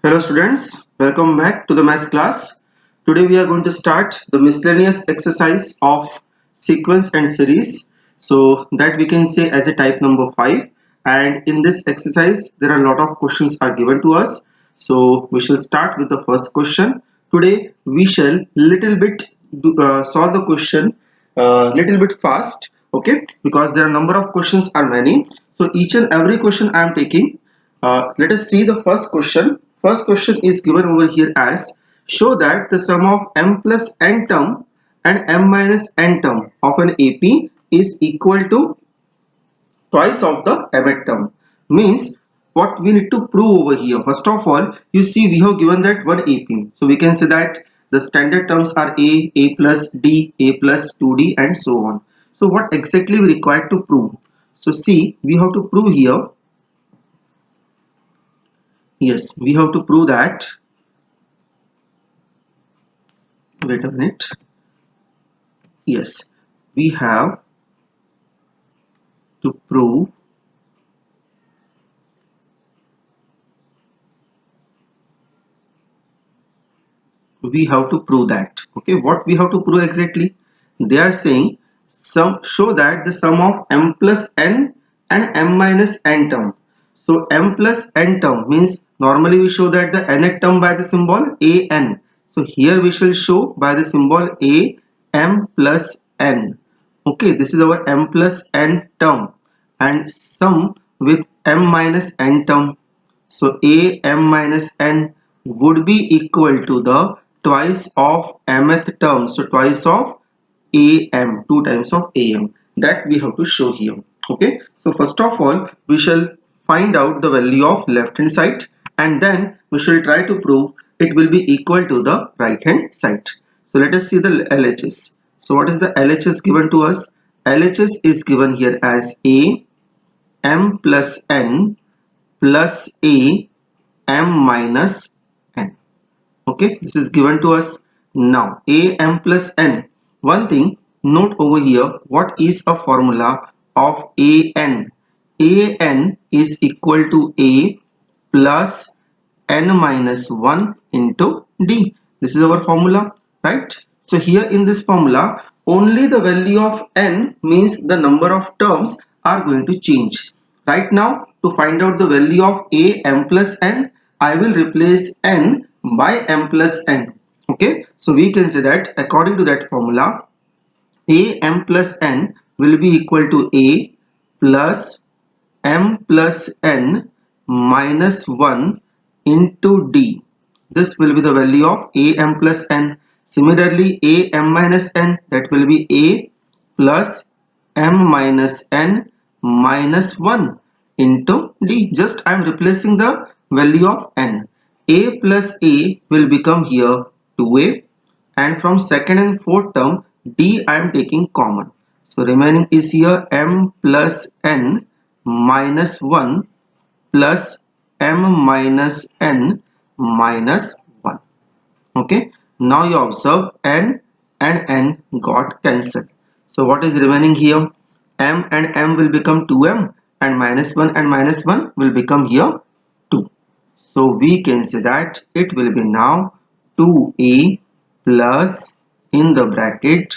Hello students, welcome back to the math class. Today we are going to start the miscellaneous exercise of sequence and series. So that we can say as a type number 5, and in this exercise there are a lot of questions are given to us. So we shall start with the first question. Today we shall little bit solve the question little bit fast, okay, because there are number of questions are many. So each and every question I am taking. Let us see the first question. First question is given over here as show that the sum of m plus n term and m minus n term of an AP is equal to twice of the mth term. Means what we need to prove over here. First of all, you see we have given that one AP. So we can say that the standard terms are A plus D, A plus 2D and so on. So what exactly we require to prove? So see, we have to prove here. Yes, we have to prove that. Wait a minute. Yes, we have to prove that. Okay, what we have to prove exactly? They are saying show that the sum of m plus n and m minus n term. So m plus n term means normally we show that the nth term by the symbol a n. So here we shall show by the symbol a m plus n. Okay, this is our m plus n term and sum with m minus n term. So a m minus n would be equal to the twice of mth term. So twice of am, 2 times of am, that we have to show here. Okay, so first of all we shall find out the value of left hand side and then we shall try to prove it will be equal to the right hand side. So let us see the LHS. So what is the LHS given to us? LHS is given here as a m plus n plus a m minus n. Okay, this is given to us. Now a m plus n, one thing note over here, what is a formula of an? An is equal to a plus n minus 1 into d. This is our formula, right? So here in this formula only the value of n means the number of terms are going to change. Right now to find out the value of a m plus n, I will replace n by m plus n. Okay, so we can say that according to that formula a m plus n will be equal to a plus m plus n minus 1 into d. This will be the value of a m plus n. Similarly a m minus n, that will be a plus m minus n minus 1 into d. Just I am replacing the value of n. A plus a will become here 2a, and from second and fourth term d I am taking common. So remaining is here m plus n minus 1 plus m minus n minus 1. Okay, now you observe n and n got cancelled. So what is remaining here? M and m will become 2m and minus 1 and minus 1 will become here 2. So we can say that it will be now 2a plus in the bracket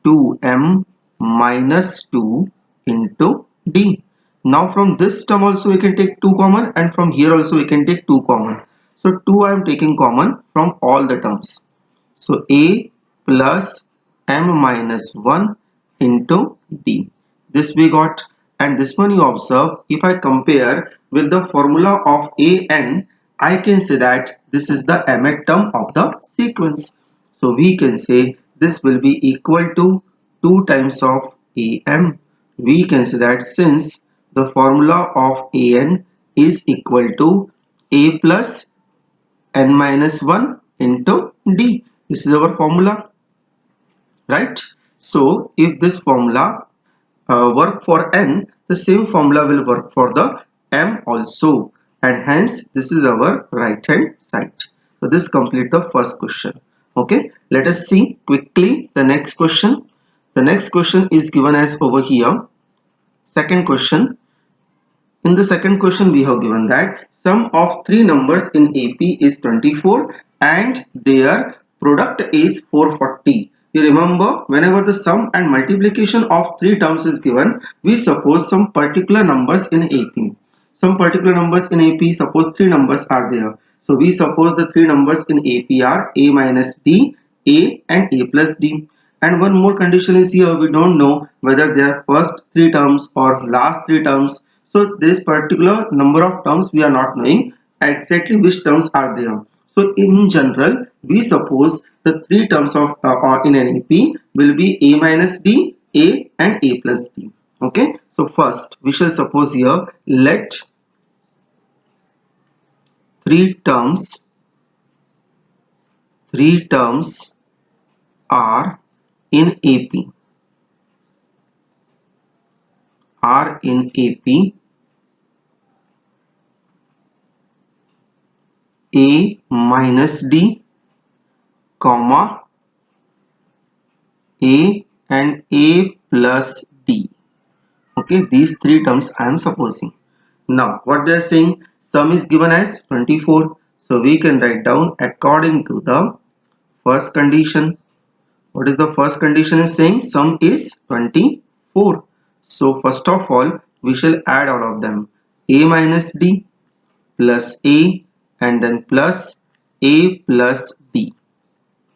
2m minus 2 into d. Now from this term also we can take 2 common and from here also we can take 2 common. So 2 I am taking common from all the terms. So a plus m minus 1 into d. This we got, and this one you observe, if I compare with the formula of an, I can say that this is the mth term of the sequence. So we can say this will be equal to 2 times of am. We can say that since the formula of an is equal to a plus n minus 1 into d. This is our formula, right? So if this formula work for n, the same formula will work for the m also, and hence this is our right hand side. So this complete the first question. Okay, let us see quickly the next question. The next question is given as over here. Second question, In the second question, we have given that sum of three numbers in AP is 24 and their product is 440. You remember, whenever the sum and multiplication of three terms is given, we suppose some particular numbers in AP. Some particular numbers in AP, suppose three numbers are there. So we suppose the three numbers in AP are A minus D, A and A plus D. And one more condition is here, we don't know whether they are first three terms or last three terms. So this particular number of terms we are not knowing exactly which terms are there. So in general, we suppose the three terms of in an AP will be A minus D, A and A plus D. Okay, so first we shall suppose here, let three terms are in AP A minus D, comma A and A plus D. Okay, these three terms I am supposing. Now what they are saying, sum is given as 24, so we can write down according to the first condition. What is the first condition is saying? Sum is 24. So first of all, we shall add all of them. A minus D plus A and then plus A plus D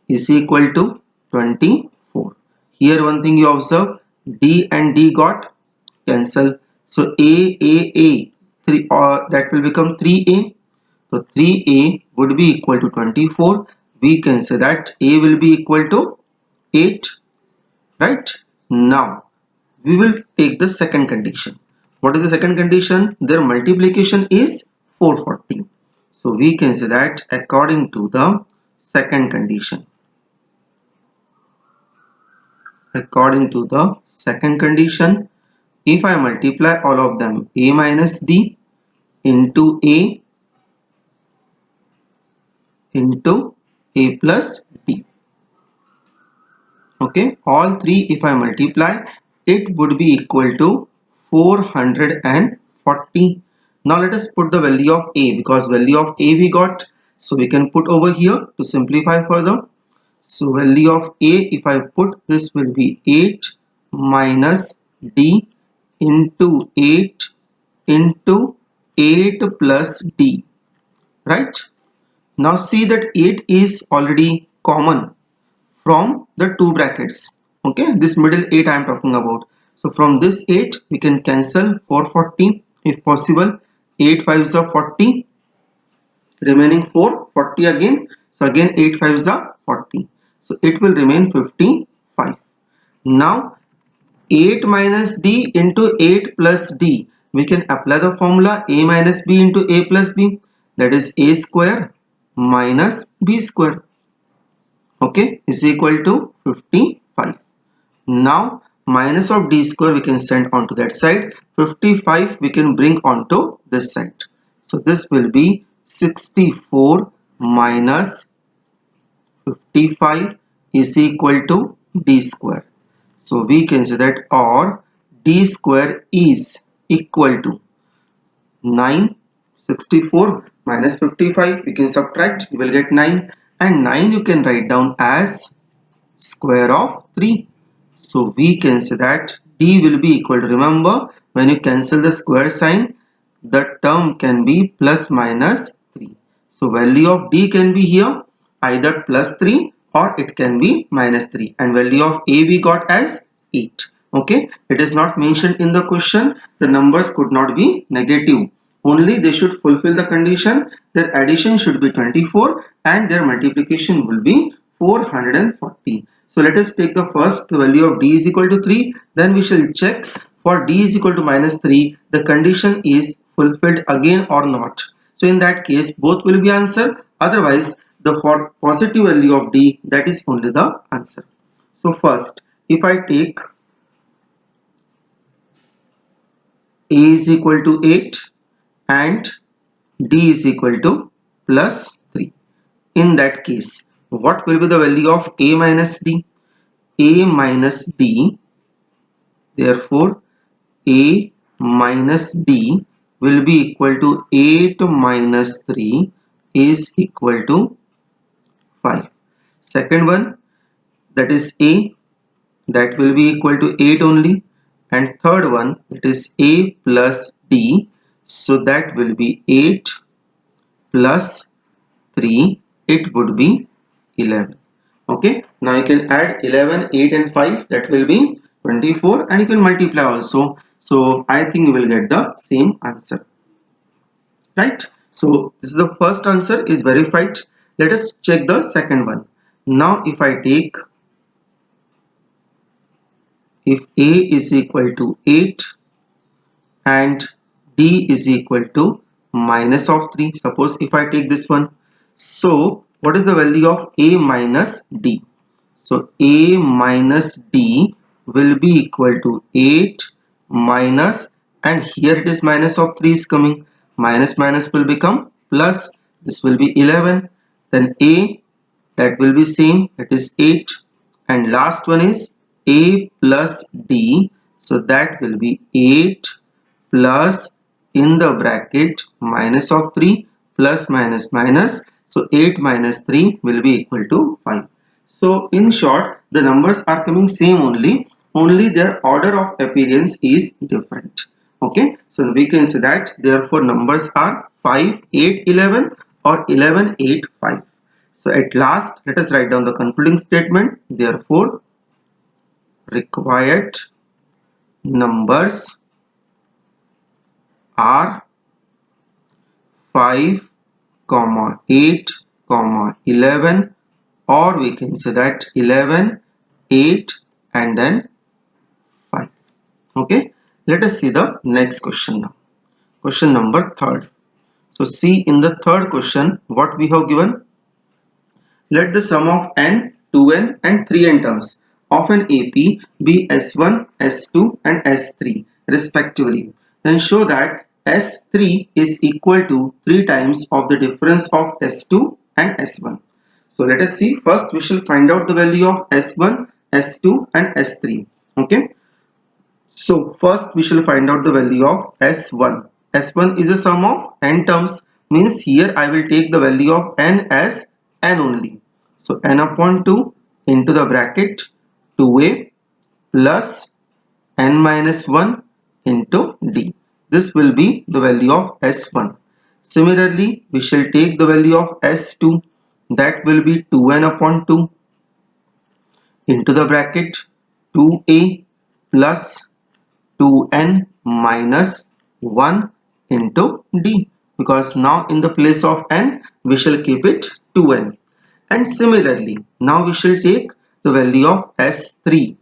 is equal to 24. Here one thing you observe, D and D got cancel. So A 3 that will become 3A. So 3A would be equal to 24. We can say that A will be equal to 8. Right? Now we will take the second condition. What is the second condition? Their multiplication is 440. So we can say that according to the second condition. According to the second condition, if I multiply all of them, A minus D into A plus D. Okay, all three if I multiply, it would be equal to 440. Now let us put the value of A, because value of A we got, so we can put over here to simplify further. So value of A, if I put, this will be 8 minus D into 8 into 8 plus D, right? Now see that 8 is already common from the two brackets. Okay, this middle 8 I am talking about. So from this 8 we can cancel 440 if possible. 8 5s are 40, remaining 440 again. So again 8 5s are 40. So it will remain 55. Now 8 minus D into 8 plus D. We can apply the formula A minus B into A plus B. That is A square minus B square. Okay, is equal to 55. Now minus of D square we can send onto that side. 55 we can bring onto this side. So this will be 64 minus 55 is equal to D square. So we can say that, or D square is equal to 9. 64 minus 55 we can subtract, you will get 9, and 9 you can write down as square of 3. So we can say that D will be equal to, remember when you cancel the square sign, the term can be plus minus 3. So value of D can be here either plus 3 or it can be minus 3, and value of A we got as 8. Okay, it is not mentioned in the question, the numbers could not be negative, only they should fulfill the condition, their addition should be 24 and their multiplication will be 440. So let us take the first value of D is equal to 3, then we shall check for D is equal to minus 3 the condition is fulfilled again or not. So in that case both will be answer, otherwise the for positive value of D, that is only the answer. So first if I take A is equal to 8 and D is equal to plus 3. In that case, what will be the value of A minus D? A minus D, therefore A minus D will be equal to 8 minus 3 is equal to 5. Second one, that is a, that will be equal to 8 only, and third one, that is a plus d, so that will be 8 plus 3, it would be 11. Okay, now you can add 11, 8 and 5, that will be 24, and you can multiply also. So I think you will get the same answer, right? So this is the first answer is verified. Let us check the second one. Now if I take, if a is equal to 8 and d is equal to minus of 3, suppose if I take this one, so what is the value of a minus d? So a minus d will be equal to 8 minus, and here it is minus of 3 is coming, minus minus will become plus, this will be 11, then a, that will be same, that is 8, and last one is a plus d, so that will be 8 plus, in the bracket, minus of 3 plus minus minus, so 8 minus 3 will be equal to 5. So in short, the numbers are coming same only their order of appearance is different. Okay, so we can say that therefore numbers are 5, 8, 11 or 11, 8, 5. So at last, let us write down the concluding statement. Therefore, required numbers are 5, 8, 11, or we can say that 11, 8 and then 5. Okay, let us see the next question now. Question number third. So see in the third question what we have given. Let the sum of n, 2n and 3n terms of an AP be S1, S2 and S3 respectively. Then show that S3 is equal to 3 times of the difference of S2 and S1. So let us see. First we shall find out the value of S1, S2 and S3. Okay. So first we shall find out the value of S1. S1 is a sum of n terms, means here I will take the value of n as n only. So n upon 2 into the bracket 2a plus n minus 1 into d. This will be the value of S1. Similarly, we shall take the value of S2, that will be 2n upon 2 into the bracket 2a plus 2n minus 1 into d, because now in the place of n we shall keep it 2n. And similarly now we shall take the value of S3.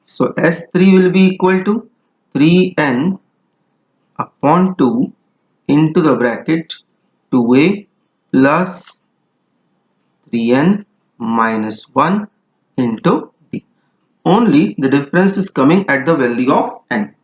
So S3 will be equal to 3n upon 2 into the bracket 2a plus 3n minus 1 into d. Only the difference is coming at the value of n.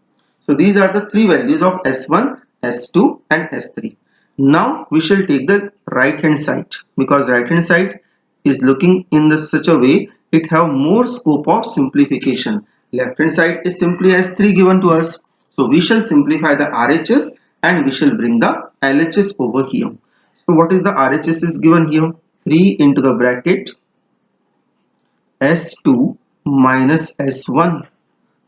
So these are the three values of S1, S2 and S3. Now we shall take the right hand side, because right hand side is looking in such a way it have more scope of simplification. Left hand side is simply S3 given to us. So we shall simplify the RHS and we shall bring the LHS over here. So what is the RHS is given here? 3 into the bracket S2 minus S1.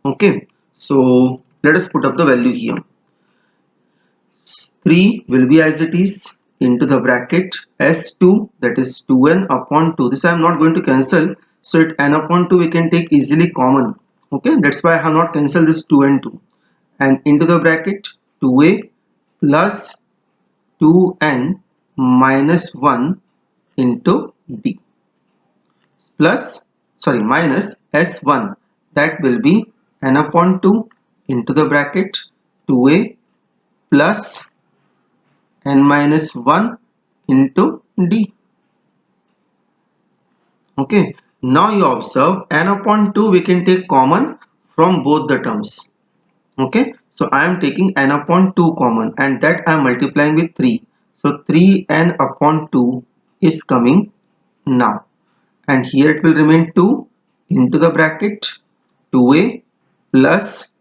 Okay, so let us put up the value here. 3 will be as it is into the bracket S2, that is 2n upon 2. This I am not going to cancel, so at n upon 2 we can take easily common. Okay, that's why I have not cancelled this 2 and 2. And into the bracket 2a plus 2n minus 1 into d plus, sorry, minus S1, that will be n upon 2 into the bracket 2a plus n minus 1 into d. Okay, now you observe n upon 2 we can take common from both the terms. Okay, so I am taking n upon 2 common and that I am multiplying with 3. So 3n upon 2 is coming now, and here it will remain 2 into the bracket 2a plus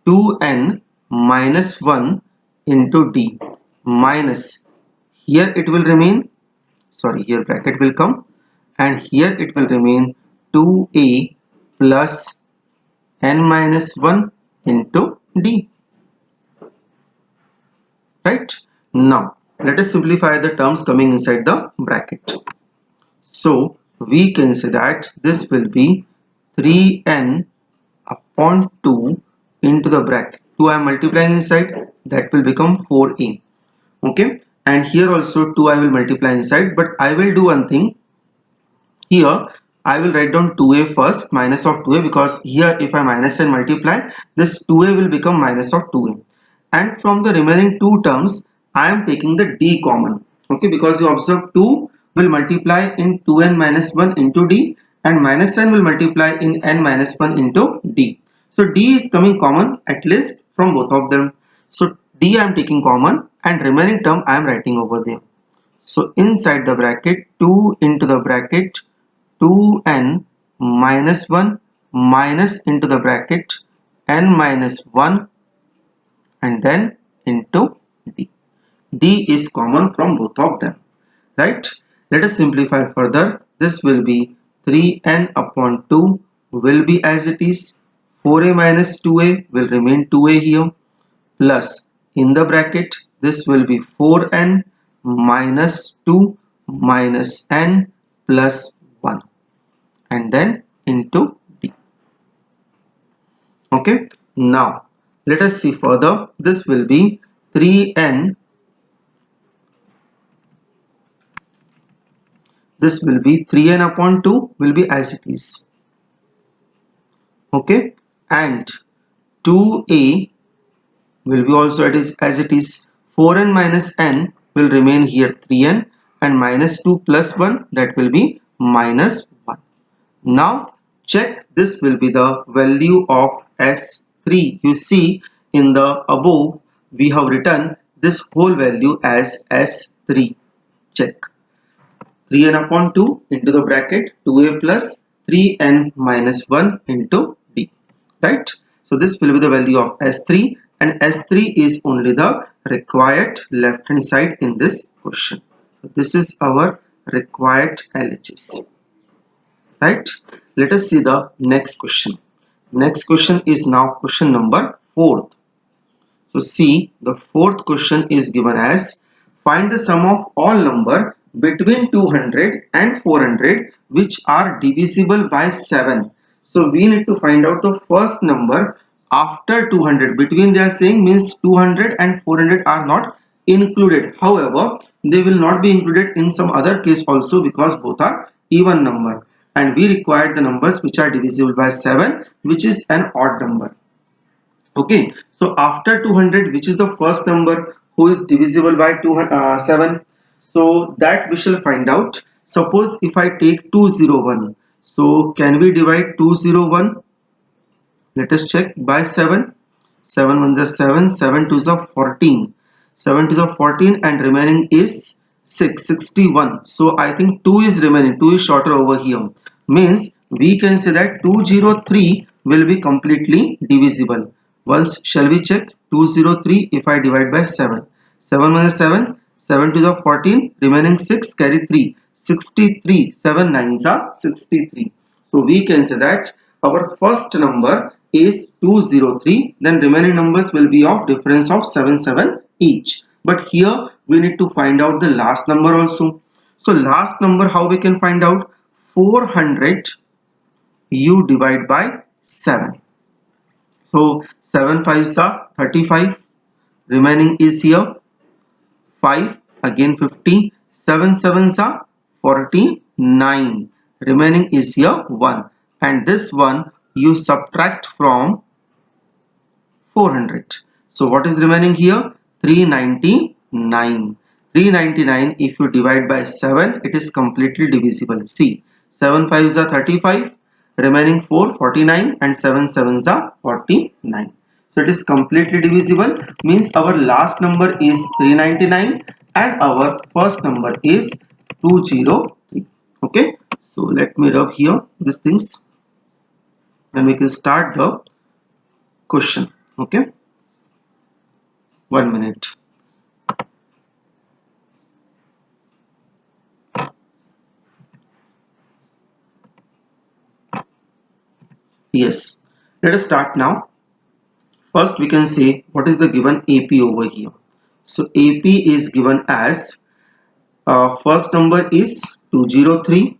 2n minus 1 into D minus, here it will remain, sorry, here bracket will come, and here it will remain 2a plus n minus 1 into D, right? Now let us simplify the terms coming inside the bracket. So we can say that this will be 3n upon 2 into the bracket. 2 I am multiplying inside, that will become 4a. Okay, and here also 2 I will multiply inside, but I will do one thing. Here I will write down 2a first, minus of 2a, because here if I minus and multiply, this 2a will become minus of 2a. And from the remaining two terms, I am taking the d common. Okay, because you observe 2 will multiply in 2n minus 1 into d, and minus n will multiply in n minus 1 into d. So d is coming common at least from both of them. So d I am taking common, and remaining term I am writing over there. So inside the bracket, 2 into the bracket 2n minus 1 minus into the bracket n minus 1 and then into d. D is common from both of them, right? Let us simplify further. This will be 3n upon 2 will be as it is. 4a minus 2a will remain 2a here, plus in the bracket this will be 4n minus 2 minus n plus 1 and then into d. Okay, now let us see further. This will be 3n, this will be 3n upon 2 will be as it is. Okay, and 2a will be also as it is. 4n minus n will remain here 3n, and minus 2 plus 1, that will be minus 1. Now check, this will be the value of S3. You see in the above we have written this whole value as S3. Check. 3n upon 2 into the bracket 2a plus 3n minus 1 into d, right? So this will be the value of S3, and S3 is only the required left hand side in this question. So this is our required LHS, right? Let us see the next question. Next question is now question number 4. So see, the fourth question is given as, find the sum of all number between 200 and 400 which are divisible by 7. So we need to find out the first number after 200. Between, they are saying, means 200 and 400 are not included. However, they will not be included in some other case also, because both are even number, and we require the numbers which are divisible by 7, which is an odd number. Okay, so after 200, which is the first number who is divisible by 7? So that we shall find out. Suppose if I take 201, so can we divide 201? Let us check by 7. 7 1 is 7, 7 2 is 14, 7 to the 14, and remaining is 61. So I think 2 is remaining, 2 is shorter over here. Means we can say that 203 will be completely divisible. Once shall we check 203 if I divide by 7. 7 1 is 7, 7 to the 14, remaining 6, carry 3, 63, 7 9s are 63. So we can say that our first number is 203, then remaining numbers will be of difference of 7 7 each. But here we need to find out the last number also. So last number, how we can find out? 400 you divide by 7. So 7 5s are 35, remaining is here 5, again 50, 7 7s are 49, remaining is here 1, and this one you subtract from 400. So what is remaining here? 399. 399 if you divide by 7, it is completely divisible. See, 7 5s are 35, remaining 4 49, and 7 7s are 49. So it is completely divisible, means our last number is 399 and our first number is 203. Okay, so let me rub here these things and we can start the question. Okay, 1 minute. Yes. Let us start now. First, we can say what is the given AP over here. So AP is given as first number is 203,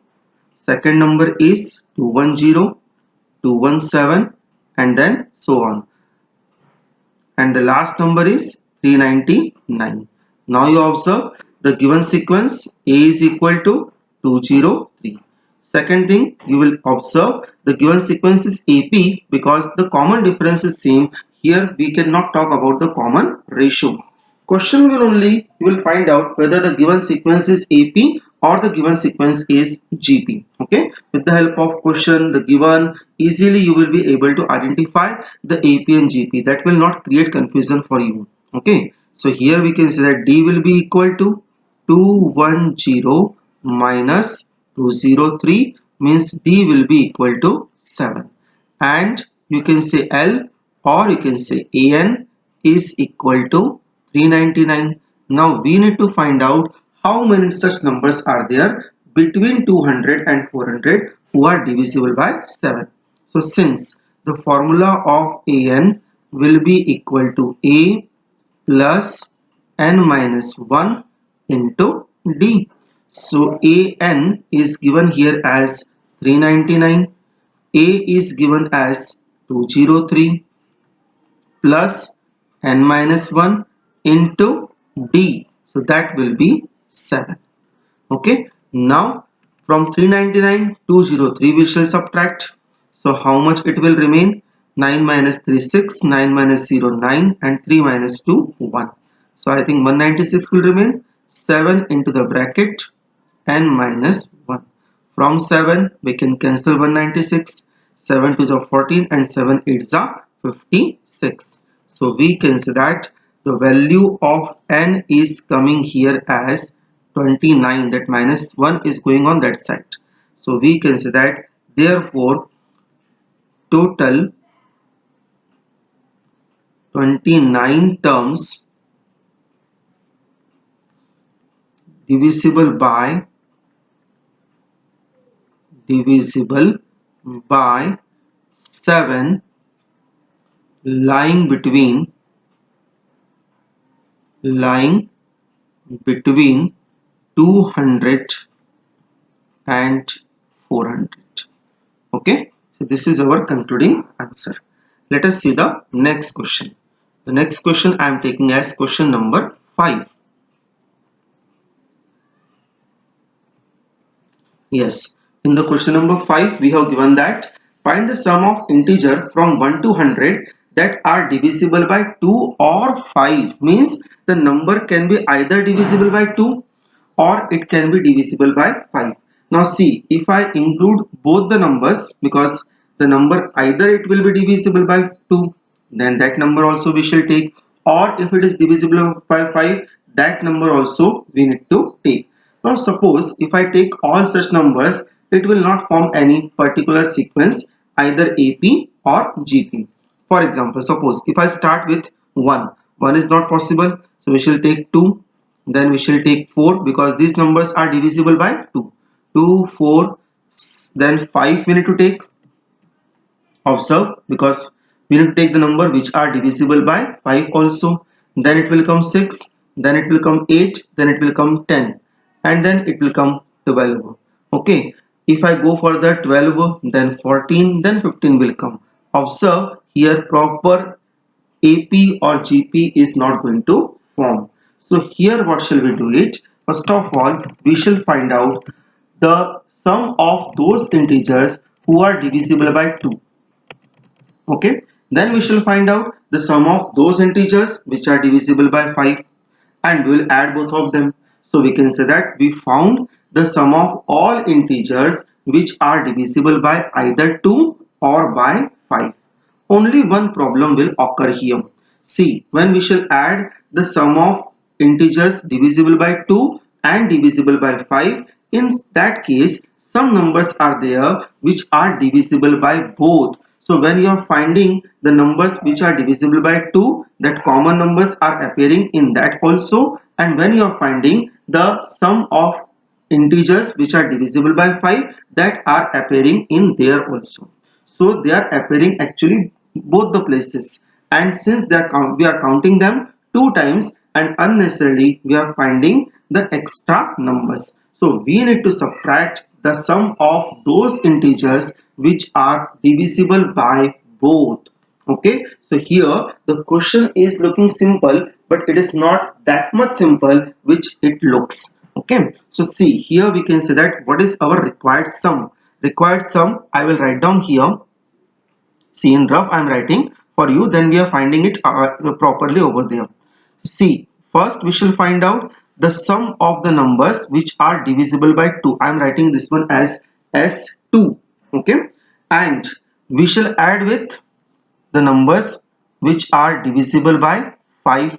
second number is 210, 217, and then so on. And the last number is 399. Now you observe the given sequence A is equal to 203. Second thing, you will observe the given sequence is AP because the common difference is same. Here we cannot talk about the common ratio. Question will only you will find out whether the given sequence is AP or the given sequence is GP. Okay, with the help of question, the given, easily you will be able to identify the AP and GP. That will not create confusion for you. Okay, so here we can say that D will be equal to 210 minus 203 means D will be equal to 7, and you can say L or you can say AN is equal to 399. Now we need to find out how many such numbers are there between 200 and 400 who are divisible by 7. So since the formula of AN will be equal to A plus N minus 1 into D. So AN is given here as 399, A is given as 203 plus N minus 1 into D. So that will be 7. Okay. Now from 399 203 we shall subtract. So how much it will remain? 9 minus 3 6, 9 minus 0 9, and 3 minus 2 1. So I think 196 will remain. 7 into the bracket N minus 1. From 7 we can cancel 196. 7 to the 14 and 7 8 the 56. So we can say that the value of N is coming here as 29, that minus 1 is going on that side. So we can say that therefore total 29 terms divisible by 7 lying between 200 and 400. Okay, so this is our concluding answer. Let us see the next question. The next question I am taking as question number 5. Yes, in the question number 5 we have given that find the sum of integer from 1 to 100 that are divisible by 2 or 5. Means the number can be either divisible by 2 or it can be divisible by 5. Now see, if I include both the numbers, because the number either it will be divisible by 2, then that number also we shall take, or if it is divisible by 5, that number also we need to take. Now suppose if I take all such numbers, it will not form any particular sequence, either AP or GP. For example, suppose if I start with 1 is not possible, so we shall take 2, then we shall take 4 because these numbers are divisible by 2. 2, 4, then 5 we need to take. Observe, because we need to take the number which are divisible by 5 also. Then it will come 6, then it will come 8, then it will come 10, and then it will come 12. Okay, if I go for the 12, then 14, then 15 will come. Observe here, proper AP or GP is not going to form. So here what shall we do it? First of all, we shall find out the sum of those integers who are divisible by 2. Okay, then we shall find out the sum of those integers which are divisible by 5, and we will add both of them. So we can say that we found the sum of all integers which are divisible by either 2 or by 5. Only one problem will occur here. See, when we shall add the sum of integers divisible by 2 and divisible by 5, in that case some numbers are there which are divisible by both. So when you are finding the numbers which are divisible by 2, that common numbers are appearing in that also, and when you are finding the sum of integers which are divisible by 5, that are appearing in there also. So they are appearing actually both the places, and since we are counting them two times, and unnecessarily we are finding the extra numbers. So we need to subtract the sum of those integers which are divisible by both. Okay, so here the question is looking simple, but it is not that much simple which it looks. Okay, so see, here we can say that what is our required sum. Required sum I will write down here. See, in rough I am writing for you, then we are finding it properly over there. See, first we shall find out the sum of the numbers which are divisible by 2. I am writing this one as S2. Okay, and we shall add with the numbers which are divisible by 5,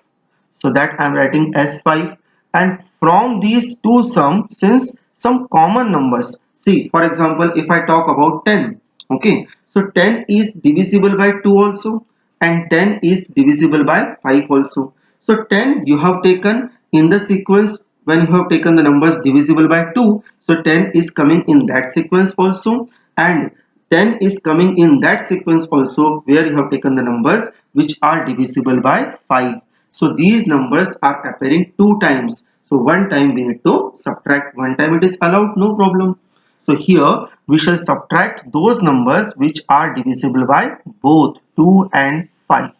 so that I am writing S5. And from these two sum, since some common numbers, see, for example, if I talk about 10, okay, so 10 is divisible by 2 also, and 10 is divisible by 5 also. So 10 you have taken in the sequence when you have taken the numbers divisible by 2, so 10 is coming in that sequence also, and 10 is coming in that sequence also where you have taken the numbers which are divisible by 5. So these numbers are appearing two times. So one time we need to subtract, one time it is allowed, no problem. So here we shall subtract those numbers which are divisible by both 2 and 5.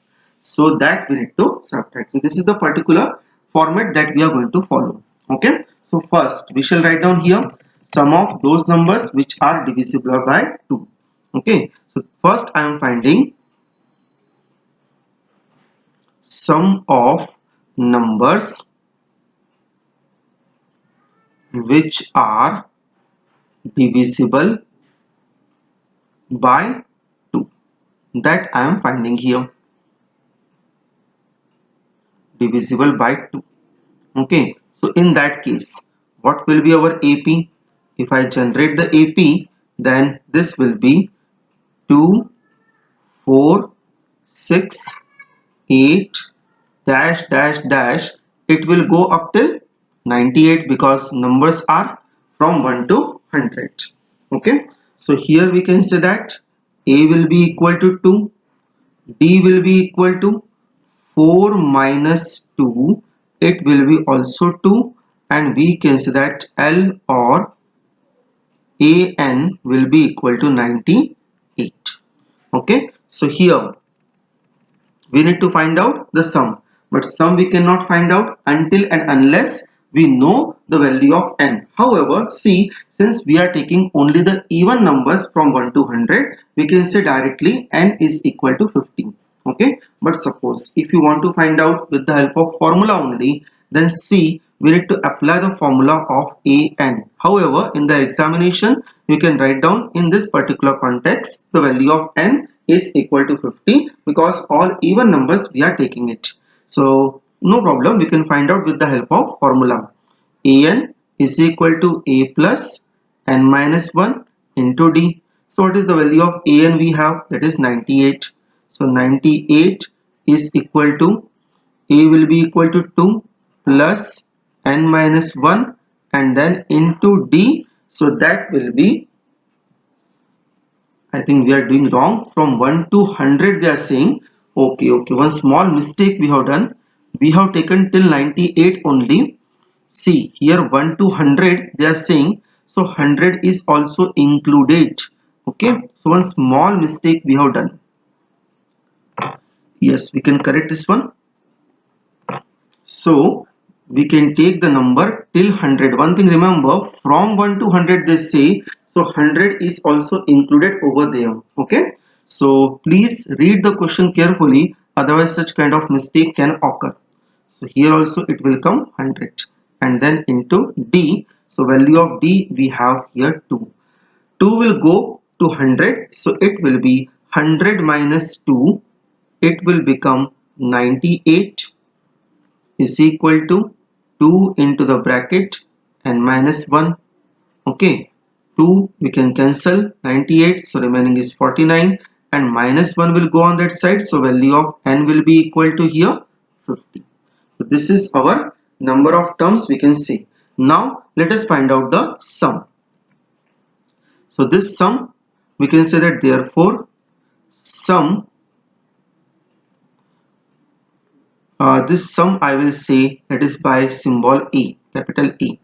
So that we need to subtract. So this is the particular format that we are going to follow. Okay. So first we shall write down here sum of those numbers which are divisible by 2. Okay. So first I am finding sum of numbers which are divisible by 2, that I am finding here, divisible by 2. Okay, so in that case what will be our AP? If I generate the AP, then this will be 2 4 6 8 dash dash dash. It will go up till 98 because numbers are from 1 to 100. Okay, so here we can say that A will be equal to 2, D will be equal to 4 minus 2, it will be also 2, and we can say that L or AN will be equal to 98. Okay, so here we need to find out the sum, but sum we cannot find out until and unless we know the value of n. However, see, since we are taking only the even numbers from 1 to 100, we can say directly n is equal to 15. Okay, but suppose if you want to find out with the help of formula only, then see, we need to apply the formula of an. However, in the examination you can write down in this particular context the value of n is equal to 50 because all even numbers we are taking it. So no problem, we can find out with the help of formula. An is equal to a plus n minus 1 into d. So what is the value of an we have? That is 98. So 98 is equal to, a will be equal to 2 plus n minus 1 and then into d. So that will be, I think we are doing wrong, from 1 to 100 they are saying. Okay, one small mistake we have done. We have taken till 98 only. See, here 1 to 100 they are saying, so 100 is also included. Okay, so one small mistake we have done. Yes, we can correct this one. So we can take the number till 100. One thing remember, from 1 to 100 they say, so 100 is also included over there. Okay, so please read the question carefully, otherwise such kind of mistake can occur. So here also it will come 100 and then into d. So value of d we have here 2. 2 will go to 100, so it will be 100 minus 2, it will become 98 is equal to 2 into the bracket and minus 1. Okay, 2 we can cancel, 98, so remaining is 49, and minus 1 will go on that side, so value of n will be equal to here 50. So this is our number of terms we can see. Now let us find out the sum. So this sum we can say that therefore sum, this sum I will say that is by symbol E, capital E.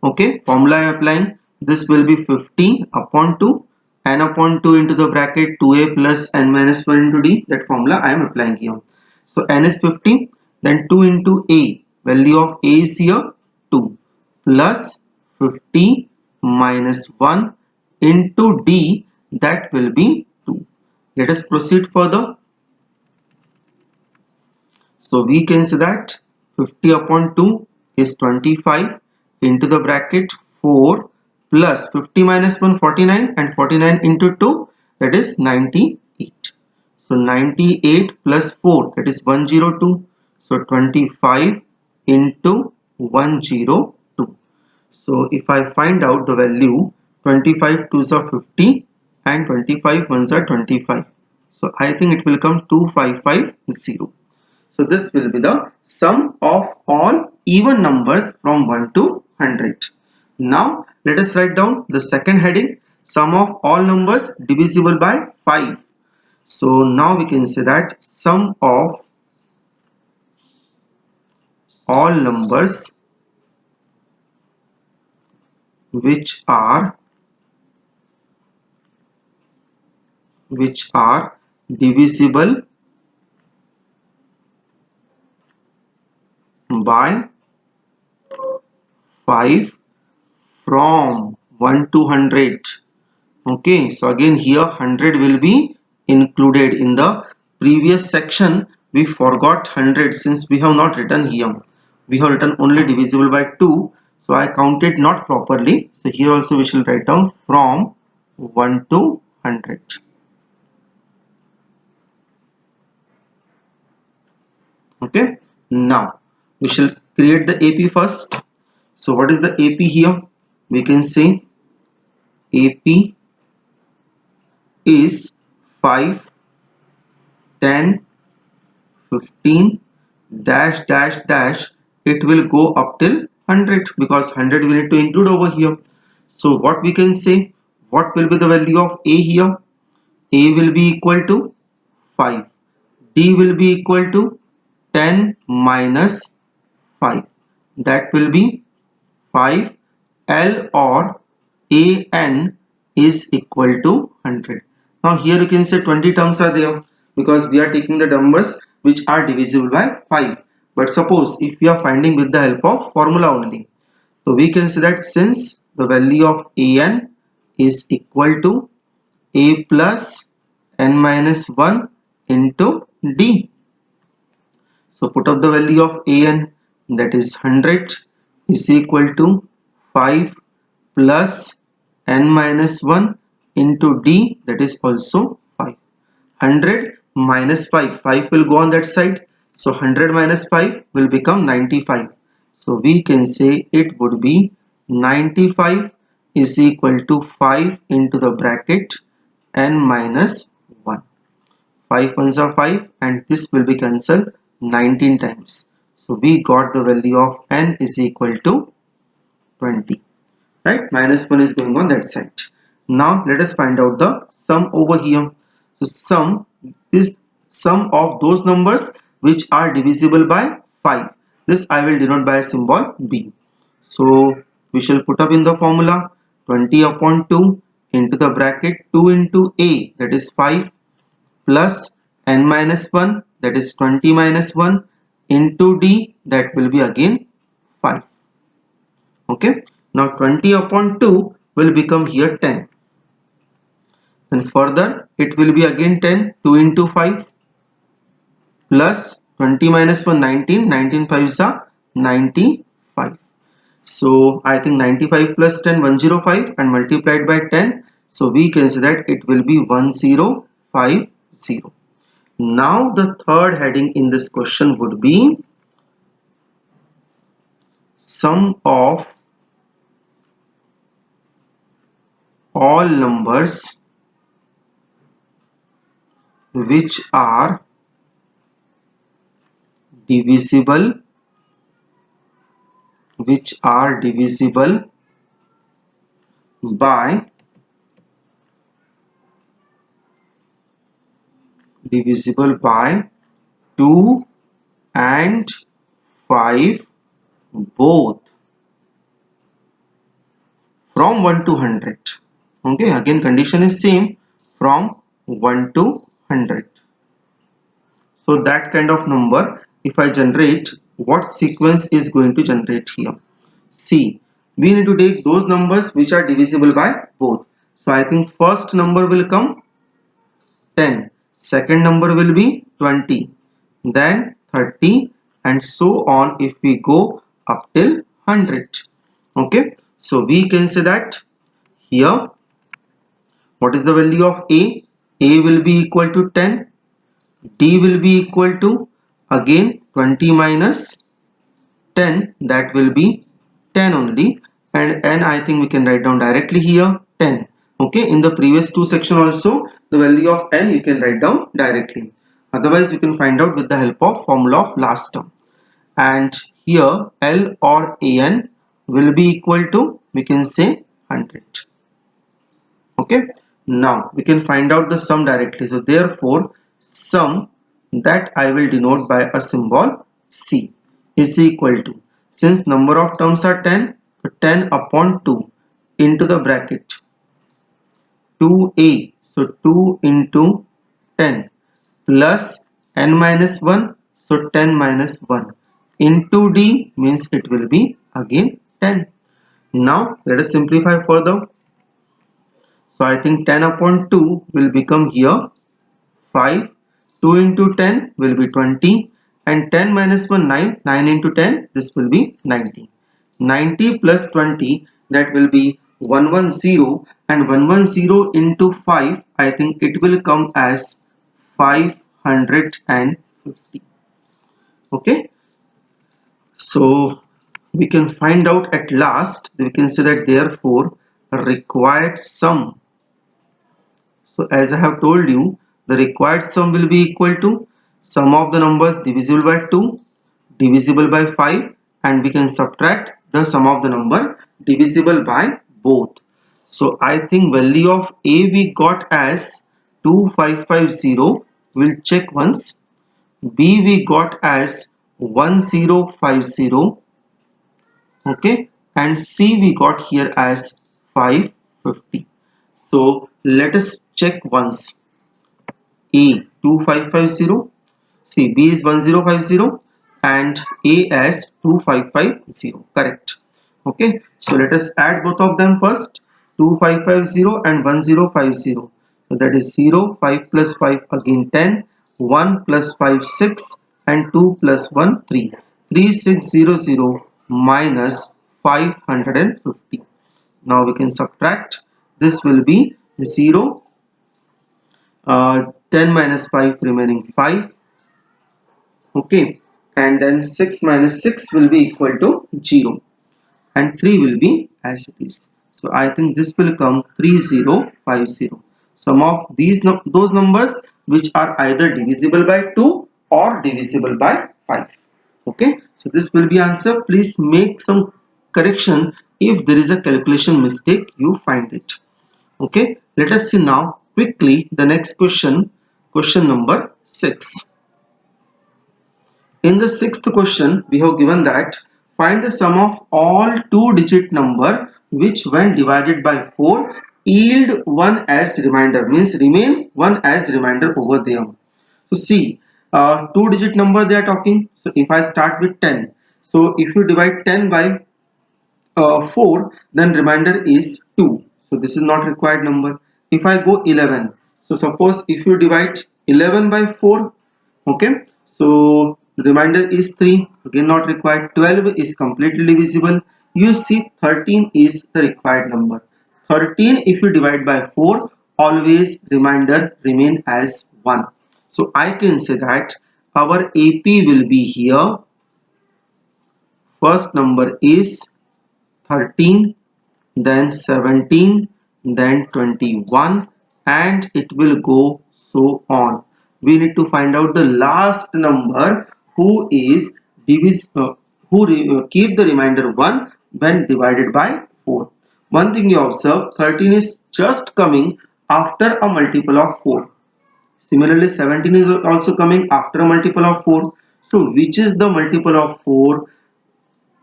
Okay, formula I am applying. This will be 50 upon 2, n upon 2 into the bracket 2a plus n minus 1 into d. That formula I am applying here. So n is 50, then 2 into a, value of a is here 2, plus 50 minus 1 into d, that will be 2. Let us proceed further. So we can say that 50 upon 2 is 25 into the bracket 4 plus 50 minus 1 49, and 49 into 2, that is 98. So 98 plus 4, that is 102. So 25 into 102. So if I find out the value, 25 2s are 50 and 25 1s are 25. So I think it will come 2550. So this will be the sum of all even numbers from 1 to 100. Now let us write down the second heading, sum of all numbers divisible by 5. So now we can say that sum of all numbers which are divisible by 5 from 1 to 100. Okay, so again here 100 will be included. In the previous section we forgot 100, since we have not written here, we have written only divisible by 2, so I counted not properly. So here also we shall write down from 1 to 100. Okay, now we shall create the AP first. So what is the AP here? We can say AP is 5, 10, 15 dash dash dash. It will go up till 100, because 100 we need to include over here. So what we can say, what will be the value of a here? A will be equal to 5, d will be equal to 10 minus 5, that will be 5, L or an is equal to 100. Now here you can say 20 terms are there, because we are taking the numbers which are divisible by 5. But suppose if we are finding with the help of formula only, so we can say that since the value of an is equal to a plus n minus 1 into d. So put up the value of an, that is 100, is equal to 5 plus n minus 1 into d, that is also 5. 100 minus 5, 5 will go on that side. So 100 minus 5 will become 95. So we can say it would be 95 is equal to 5 into the bracket n minus 1. 5 ones are 5 and this will be cancelled 19 times. So we got the value of n is equal to 20. Right, minus 1 is going on that side. Now let us find out the sum over here. So sum is sum of those numbers which are divisible by 5. This I will denote by a symbol b. So we shall put up in the formula 20 upon 2 into the bracket 2 into a, that is 5, plus n minus 1, that is 20 minus 1, into d, that will be again 5. Okay, now 20 upon 2 will become here 10, and further it will be again 10, 2 into 5, plus 20 minus 1 19, 19 5s are 95. So I think 95 plus 10 105 and multiplied by 10, so we can say that it will be 1050. Now the third heading in this question would be sum of all numbers which are divisible by divisible by 2 and 5 both from 1 to 100. Okay, again condition is same, from 1 to 100. So that kind of number, if I generate, what sequence is going to generate here? See, we need to take those numbers which are divisible by both. So I think first number will come 10, second number will be 20, then 30, and so on if we go up till 100. Okay, so we can say that here, what is the value of A? A will be equal to 10, D will be equal to again 20 minus 10, that will be 10 only, and n I think we can write down directly here 10. Okay, in the previous two section also the value of n you can write down directly, otherwise you can find out with the help of formula of last term. And here L or An will be equal to, we can say, 100. Okay, now we can find out the sum directly. So therefore sum, that I will denote by a symbol C, is equal to, since number of terms are 10, so 10 upon 2 into the bracket 2a, so 2 into 10 plus n minus 1, so 10 minus 1 into d, means it will be again 10. Now let us simplify further. So I think 10 upon 2 will become here 5, 2 into 10 will be 20, and 10 minus 1 9, 9 into 10 this will be 90. 90 plus 20, that will be 110, and 110 into 5, I think it will come as 550. Okay, so we can find out at last, we can say that therefore required sum. So as I have told you, the required sum will be equal to sum of the numbers divisible by 2, divisible by 5, and we can subtract the sum of the number divisible by both. So I think value of A we got as 2550. We'll check once. B we got as 1050. Okay, and C we got here as 550. So let us check once. A 2550, see B is 1050 and A as 2550, correct. Okay, so let us add both of them first, 2550 and 1050. So that is 0, 5 plus 5 again 10, 1 plus 5 6, and 2 plus 1 3, 3600 minus 550. Now we can subtract, this will be 0, 10 minus 5 remaining 5. Okay, and then 6 minus 6 will be equal to 0, and 3 will be as it is. So I think this will come 3050. Some of those numbers which are either divisible by 2 or divisible by 5. Okay, so this will be answer. Please make some correction if there is a calculation mistake you find it. Okay, let us see now quickly the next question, question number 6. In the sixth question, we have given that find the sum of all two-digit number which when divided by 4 yield 1 as remainder, means remain 1 as remainder over there. So see, two-digit number they are talking. So if I start with 10, so if you divide 10 by 4, then remainder is 2. So this is not required number. If I go 11, so suppose if you divide 11 by 4, okay, so remainder is 3, again not required. 12 is completely divisible. You see 13 is the required number. 13 if you divide by 4, always remainder remain as 1. So I can say that our AP will be here. First number is 13, then 17, then 21, and it will go so on. We need to find out the last number who is keep the remainder 1 when divided by 4. One thing you observe, 13 is just coming after a multiple of 4. Similarly, 17 is also coming after a multiple of 4. So which is the multiple of 4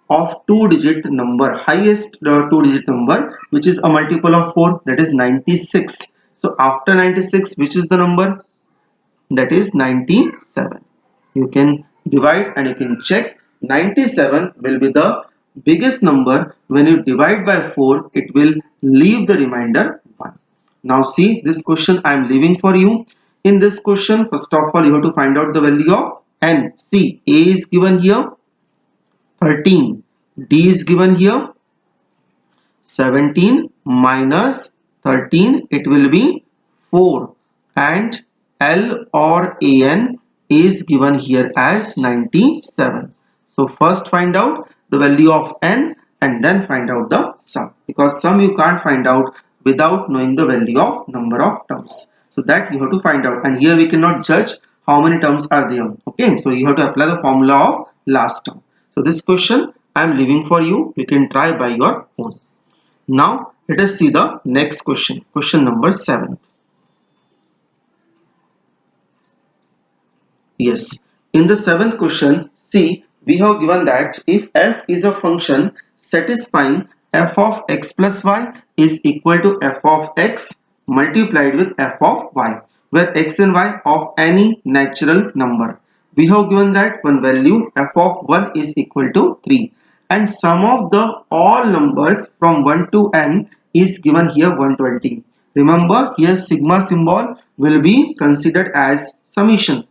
of two digit number, highest two digit number, which is a multiple of 4, that is 96. So after 96, which is the number? That is 97. You can divide and you can check. 97 will be the biggest number. When you divide by 4, it will leave the remainder 1. Now see this question I am leaving for you. In this question, first of all, you have to find out the value of n. See, a is given here 13, d is given here 17 minus 13, it will be 4, and L or AN is given here as 97. So first find out the value of n and then find out the sum, because sum you can't find out without knowing the value of number of terms. So that you have to find out, and here we cannot judge how many terms are there. Okay, so you have to apply the formula of last term. So this question I am leaving for you. You can try by your own. Now let us see the next question. Question number 7. Yes. In the seventh question, see, we have given that if f is a function satisfying f of x plus y is equal to f of x multiplied with f of y, where x and y of any natural number. We have given that one value f of 1 is equal to 3, and sum of the all numbers from 1 to n is given here 120. Remember, here sigma symbol will be considered as summation.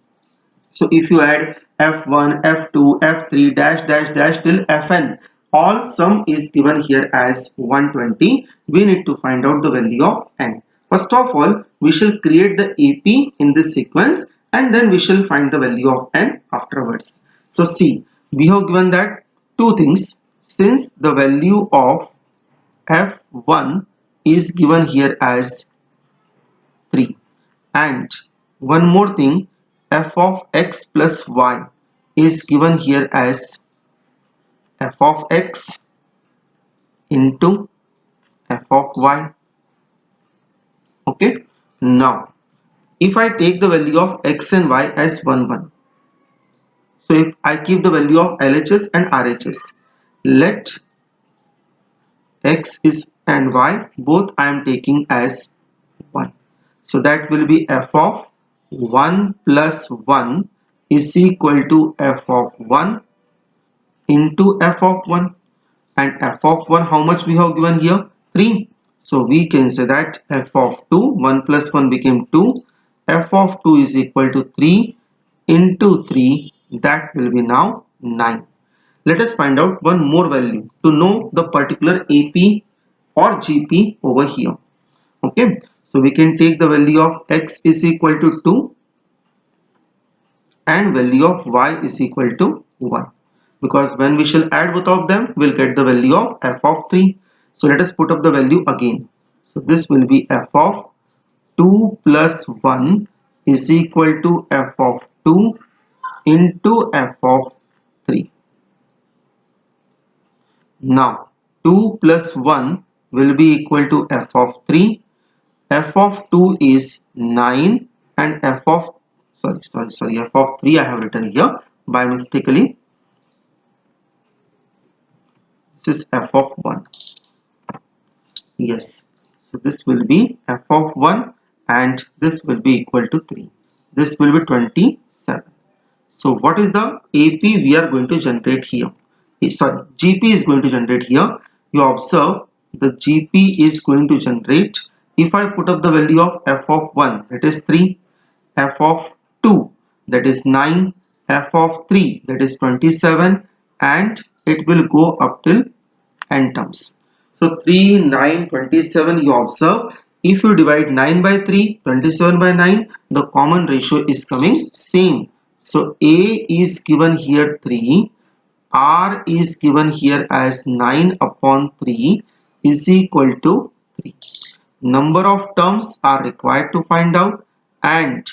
So if you add f1, f2, f3 dash dash dash till fn, all sum is given here as 120. We need to find out the value of n. First of all, we shall create the AP in this sequence, and then we shall find the value of n afterwards. So see, we have given that two things. Since the value of f1 is given here as 3, and one more thing, f of x plus y is given here as f of x into f of y. Okay, now if I take the value of x and y as 1 1, so if I keep the value of LHS and RHS, let x is and y both I am taking as 1. So that will be f of 1 plus 1 is equal to f of 1 into f of 1, and f of 1 how much we have given here? 3. So we can say that f of 2, 1 plus 1 became 2, f of 2 is equal to 3 into 3, that will be now 9. Let us find out one more value to know the particular AP or GP over here. Okay, so we can take the value of x is equal to 2 and value of y is equal to 1, because when we shall add both of them, we'll get the value of f of 3. So let us put up the value again. So this will be f of 2 plus 1 is equal to f of 2 into f of 3. Now 2 plus 1 will be equal to f of 3. F of 2 is 9, and f of f of 3 I have written here by mistakenly. This is f of 1. Yes, so this will be f of 1 and this will be equal to 3. This will be 27. So what is the AP we are going to generate here? Sorry, GP is going to generate here. You observe the GP is going to generate, if I put up the value of f of 1, that is 3, f of 2, that is 9, f of 3, that is 27, and it will go up till n terms. So 3, 9, 27, you observe, if you divide 9 by 3, 27 by 9, the common ratio is coming same. So A is given here 3, R is given here as 9 upon 3 is equal to 3. Number of terms are required to find out, and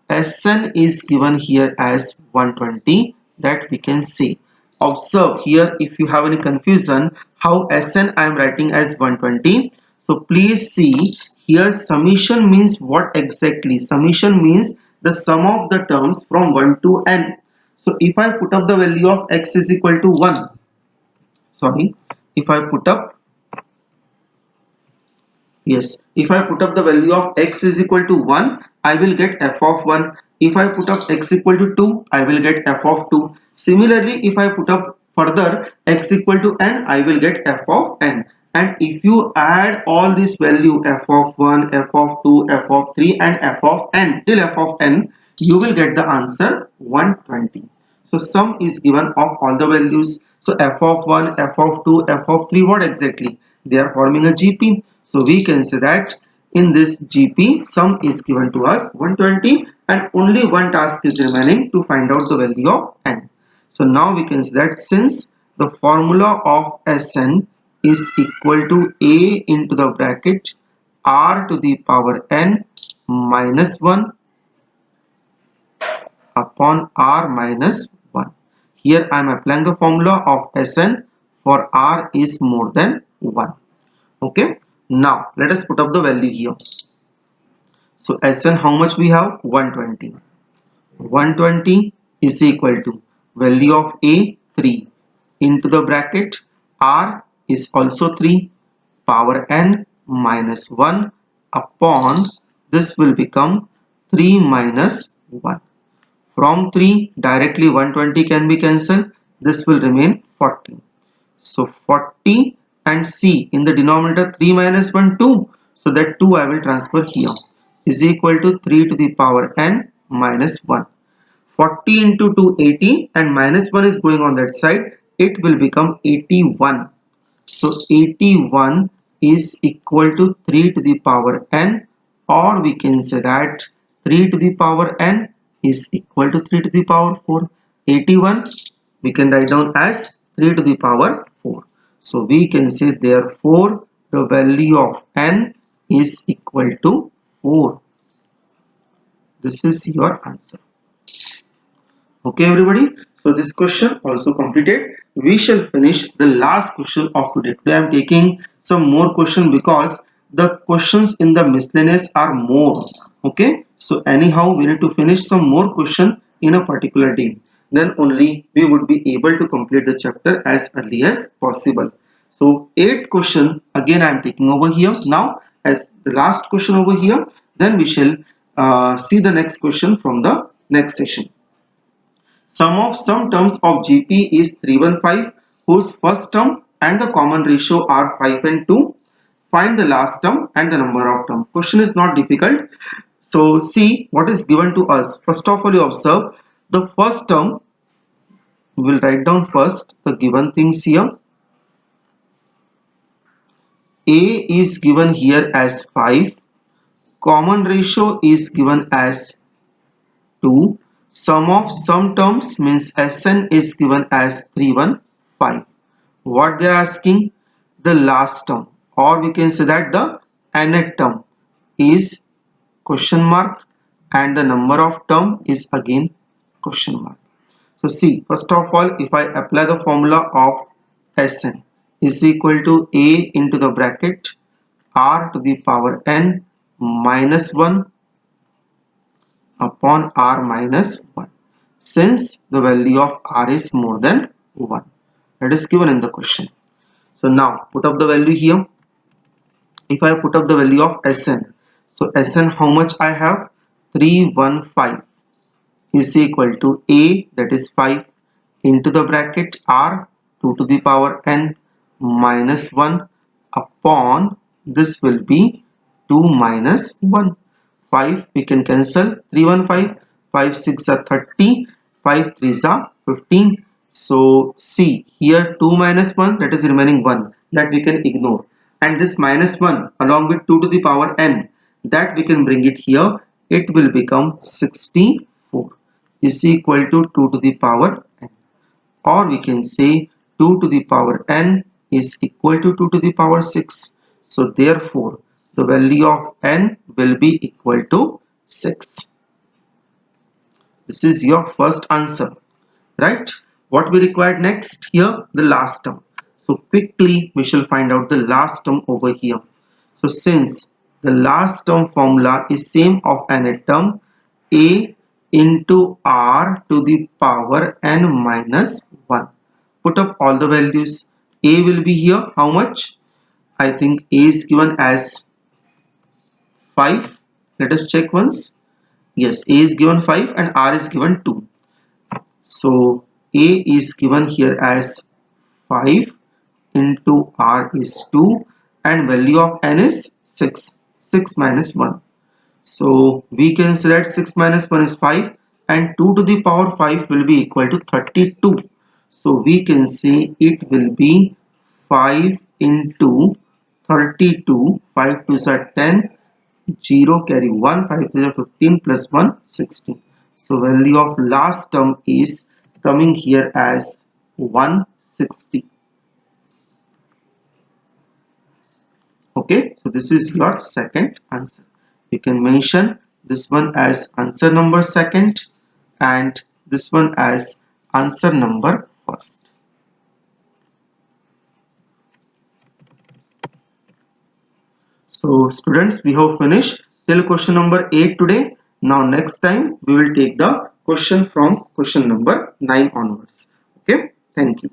Sn is given here as 120, that we can see. Observe here, if you have any confusion how Sn I am writing as 120. So please see here, summation means what exactly? Summation means the sum of the terms from 1 to n. So if I put up the value of x is equal to 1, sorry, if I put up, yes, if I put up the value of x is equal to 1, I will get f of 1. If I put up x equal to 2, I will get f of 2. Similarly, if I put up further x equal to n, I will get f of n. And if you add all this value f of 1, f of 2, f of 3 and f of n till f of n, you will get the answer 120. So sum is given of all the values. So f of 1, f of 2, f of 3, what exactly? They are forming a GP. So we can say that in this GP, sum is given to us 120 and only one task is remaining to find out the value of n. So now we can say that since the formula of Sn is equal to a into the bracket r to the power n minus 1 upon r minus 1. Here I am applying the formula of Sn for r is more than 1. Okay. Now let us put up the value here. So Sn, how much we have? 120. 120 is equal to value of a 3 into the bracket r is also 3 power n minus 1 upon this will become 3 minus 1. From 3 directly 120 can be cancelled. This will remain 40. So 40 and c in the denominator 3 minus 1 2. So that 2 I will transfer here is equal to 3 to the power n minus 1. 40 into 2 80 and minus 1 is going on that side. It will become 81. So 81 is equal to 3 to the power n, or we can say that 3 to the power n is equal to 3 to the power 4. 81 we can write down as 3 to the power 4. So we can say therefore the value of n is equal to 4. This is your answer. Okay everybody, so this question also completed. We shall finish the last question of today. Today I am taking some more question because the questions in the miscellaneous are more. Okay, so anyhow we need to finish some more question in a particular day. Then only we would be able to complete the chapter as early as possible. So 8th question again I am taking over here now as the last question over here. Then we shall see the next question from the next session. Sum of some terms of GP is 315 whose first term and the common ratio are 5 and 2. Find the last term and the number of terms. Question is not difficult. So see what is given to us. First of all you observe the first term. We will write down first the given things here. A is given here as 5. Common ratio is given as 2. Sum of some terms means Sn is given as 315. What they are asking? The last term, or we can say that the nth term is question mark and the number of term is again question mark. So see, first of all if I apply the formula of Sn is equal to a into the bracket r to the power n minus 1 upon r minus 1, since the value of r is more than 1. That is given in the question. So now put up the value here. If I put up the value of Sn, so Sn how much I have? 315 is equal to a, that is 5, into the bracket r 2 to the power n minus 1 upon this will be 2 minus 1. 5 we can cancel. 315, 5 6 are 30, 5 3 are 15. So see here 2 minus 1, that is remaining 1, that we can ignore, and this minus 1 along with 2 to the power n, that we can bring it here. It will become 64 is equal to 2 to the power n, or we can say 2 to the power n is equal to 2 to the power 6. So therefore the value of n will be equal to 6. This is your first answer, right? What we required next here? The last term. So quickly we shall find out the last term over here. So since the last term formula is same of nth term, a into r to the power n minus 1. Put up all the values. A will be here. How much? I think A is given as 5. Let us check once. Yes, A is given 5 and R is given 2. So A is given here as 5 into R is 2 and value of N is 6. 6 minus 1. So we can say that 6 minus 1 is 5 and 2 to the power 5 will be equal to 32. So we can say it will be 5 into 32. 5 2s are 10. 0 carry 1. 5 3s are 15 plus 1 16. So value of last term is coming here as 160. Okay, so this is your second answer. You can mention this one as answer number second and this one as answer number first. So students, we have finished till question number 8 today. Now next time we will take the question from question number 9 onwards. Okay, thank you.